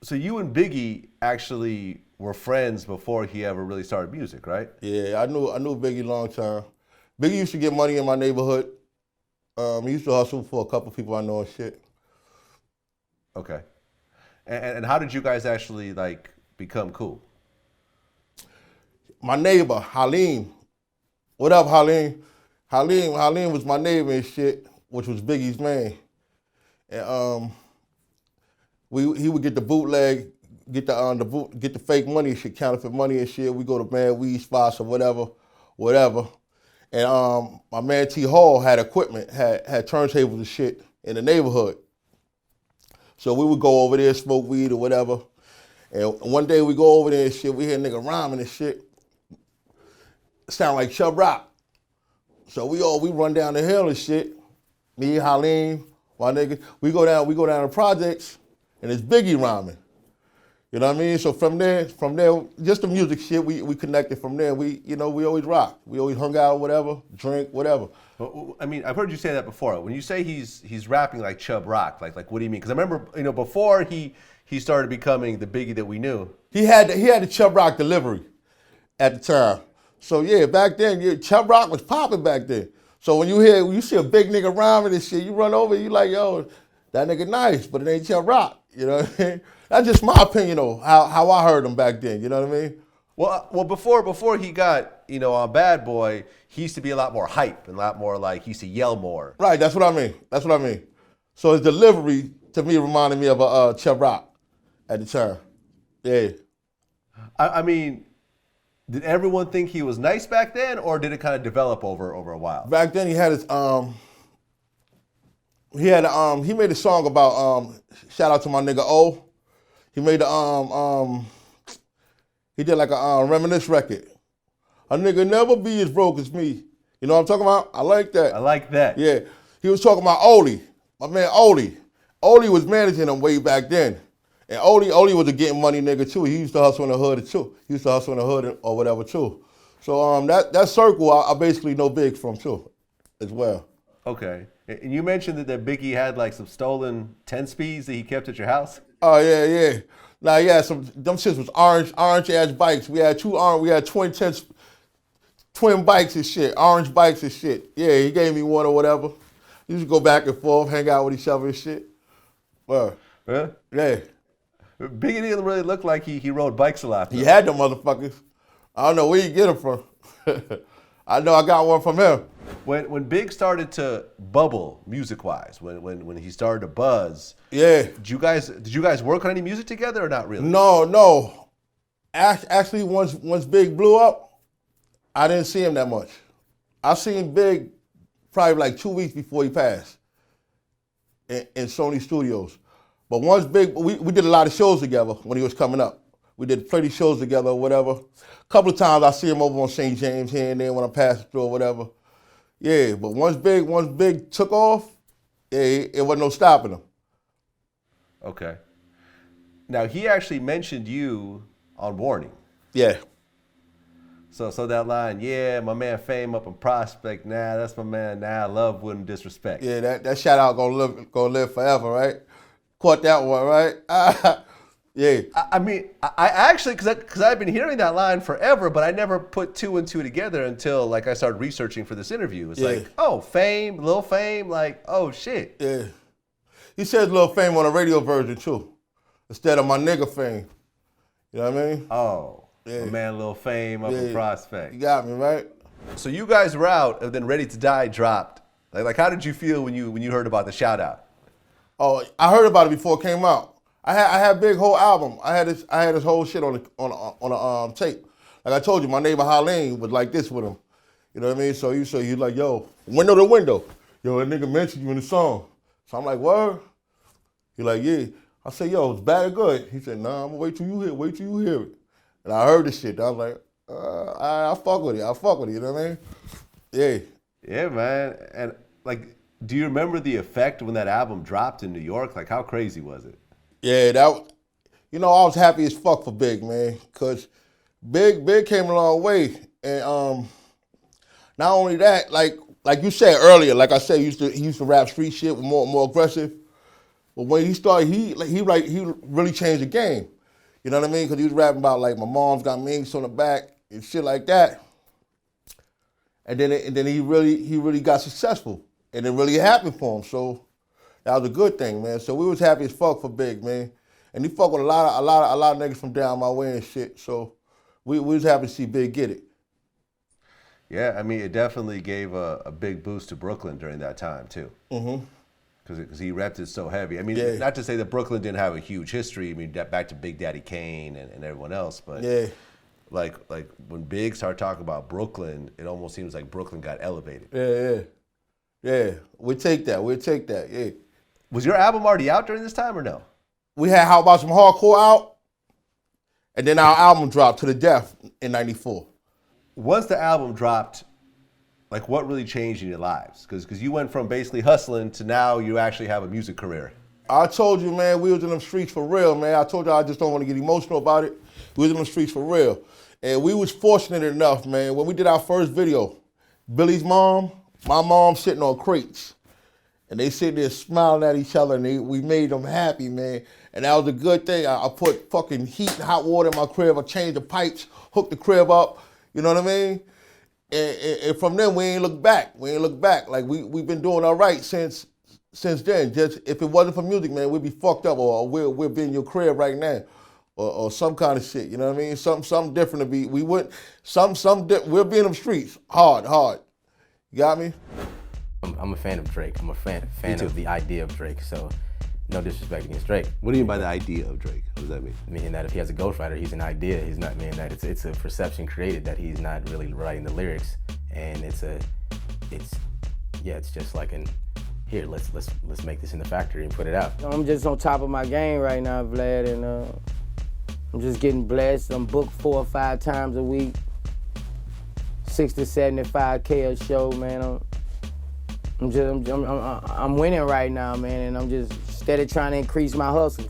So you and Biggie actually were friends before he ever really started music, right? Yeah, I knew Biggie long time. Biggie used to get money in my neighborhood. He used to hustle for a couple people I know and shit. Okay. And how did you guys actually like become cool? My neighbor, Halim. What up, Halim? Halim was my neighbor and shit, which was Biggie's man. And he would get the bootleg, get get the fake money and shit, counterfeit money and shit. We go to Mad Weed spots or whatever. And my man T Hall had equipment, had turntables and shit in the neighborhood. So we would go over there, smoke weed or whatever. And one day we go over there and shit, we hear a nigga rhyming and shit. Sound like Chubb Rock. So we run down the hill and shit. Me, Halim, my nigga. We go down the projects and it's Biggie rhyming. You know what I mean? So from there, just the music shit, we connected from there. We always rock. We always hung out, whatever, drink, whatever. Well, I mean, I've heard you say that before. When you say he's rapping like Chubb Rock, like what do you mean? Because I remember, before he started becoming the Biggie that we knew. He had the Chubb Rock delivery at the time. So yeah, back then, Chubb Rock was popping back then. So when you see a big nigga rhyming and shit, you run over, you like, yo, that nigga nice, but it ain't Chubb Rock. You know what I mean? That's just my opinion, though, how I heard him back then. You know what I mean? Well, before he got on Bad Boy, he used to be a lot more hype and a lot more like he used to yell more. Right, that's what I mean. So his delivery to me reminded me of Chubb Rock at the time. Yeah. I mean, did everyone think he was nice back then, or did it kind of develop over a while? Back then he had his he made a song about shout out to my nigga O. He made he did like a reminisce record. A nigga never be as broke as me. You know what I'm talking about? I like that. I like that. Yeah. He was talking about Oli, my man Oli. Oli was managing him way back then. And Oli was a getting money nigga too. He used to hustle in the hood too. He used to hustle in the hood or whatever too. So that circle I basically know Big from too, as well. Okay. And you mentioned that Biggie had like some stolen 10 speeds that he kept at your house? Oh yeah. Now yeah, them shits was orange ass bikes. We had twin bikes and shit, orange bikes and shit. Yeah, he gave me one or whatever. We used to go back and forth, hang out with each other and shit. Well, Huh? yeah. Biggie didn't really look like he rode bikes a lot, though. He had them motherfuckers. I don't know where you get them from. I know I got one from him. When Big started to bubble music-wise, when he started to buzz, Yeah. did you guys work on any music together or not really? No. Actually, once Big blew up, I didn't see him that much. I seen Big probably like 2 weeks before he passed in Sony Studios. But once Big, we did a lot of shows together when he was coming up. We did plenty of shows together or whatever. A couple of times I see him over on St. James here and there when I'm passing through or whatever. Yeah, but once Big took off, yeah, it wasn't no stopping him. Okay. Now, he actually mentioned you on Warning. Yeah. So that line, yeah, my man Fame up in Prospect, nah, that's my man, nah, love wouldn't disrespect. Yeah, that shout out gonna live forever, right? Caught that one, right? Yeah. I mean, I actually, because I've been hearing that line forever, but I never put two and two together until like I started researching for this interview. It's like, oh, Fame, Lil Fame, like, oh shit. Yeah. He says Lil Fame on a radio version too, instead of my nigga Fame. You know what I mean? Oh, Yeah. my man Lil Fame up in Prospect. You got me, right? So you guys were out, and then Ready to Die dropped. Like how did you feel when you heard about the shout out? Oh, I heard about it before it came out. I had Big whole album. I had his whole shit on a tape. Like I told you, my neighbor Halim was like this with him. You know what I mean? So he like, yo, window to window. Yo, that nigga mentioned you in the song. So I'm like, what? He like, yeah. I said, yo, it's bad or good? He said, nah, I'm gonna wait till you hear it. And I heard the shit. I was like, I fuck with it. You know what I mean? Yeah. Yeah, man. And like, do you remember the effect when that album dropped in New York? Like, how crazy was it? Yeah, I was happy as fuck for Big, man, cause Big came a long way, and not only that, like you said earlier, like I said, he used to rap street shit, more aggressive. But when he started, he really changed the game. You know what I mean? Because he was rapping about like my mom's got minks on the back and shit like that. And then he really got successful, and it really happened for him. So that was a good thing, man. So we was happy as fuck for Big, man. And he fuck with a lot of niggas from down my way and shit. So we was happy to see Big get it. Yeah, I mean, it definitely gave a big boost to Brooklyn during that time too. Mm-hmm. Because he repped it so heavy. I mean, Yeah. not to say that Brooklyn didn't have a huge history. I mean, back to Big Daddy Kane and everyone else, but Yeah. like when Big started talking about Brooklyn, it almost seems like Brooklyn got elevated. Yeah. We'll take that, yeah. Was your album already out during this time or no? We had How About Some Hardcore out, and then our album dropped To The Death in '94. Once the album dropped, like what really changed in your lives? Because you went from basically hustling to now you actually have a music career. I told you, man, we was in them streets for real, man. I told you I just don't want to get emotional about it. We was in them streets for real. And we was fortunate enough, man, when we did our first video, Billy's mom, my mom sitting on crates. And they sitting there smiling at each other, and we made them happy, man. And that was a good thing. I put fucking heat and hot water in my crib. I changed the pipes, hooked the crib up. You know what I mean? And from then, we ain't look back. Like, we've been doing all right since then. Just if it wasn't for music, man, we'd be fucked up, or we'll be in your crib right now, or some kind of shit. You know what I mean? Something different to be. We wouldn't. We'll be in them streets hard. You got me? I'm a fan of Drake. I'm a fan of the idea of Drake. So, no disrespect against Drake. What do you mean by the idea of Drake? What does that mean? Meaning that if he has a ghostwriter, he's an idea. He's not meaning that it's a perception created that he's not really writing the lyrics, and it's just like here, let's make this in the factory and put it out. I'm just on top of my game right now, Vlad, and I'm just getting blessed. I'm booked 4 or 5 times a week, 60, 75K a show, man. I'm winning right now, man, and I'm just steady trying to increase my hustle.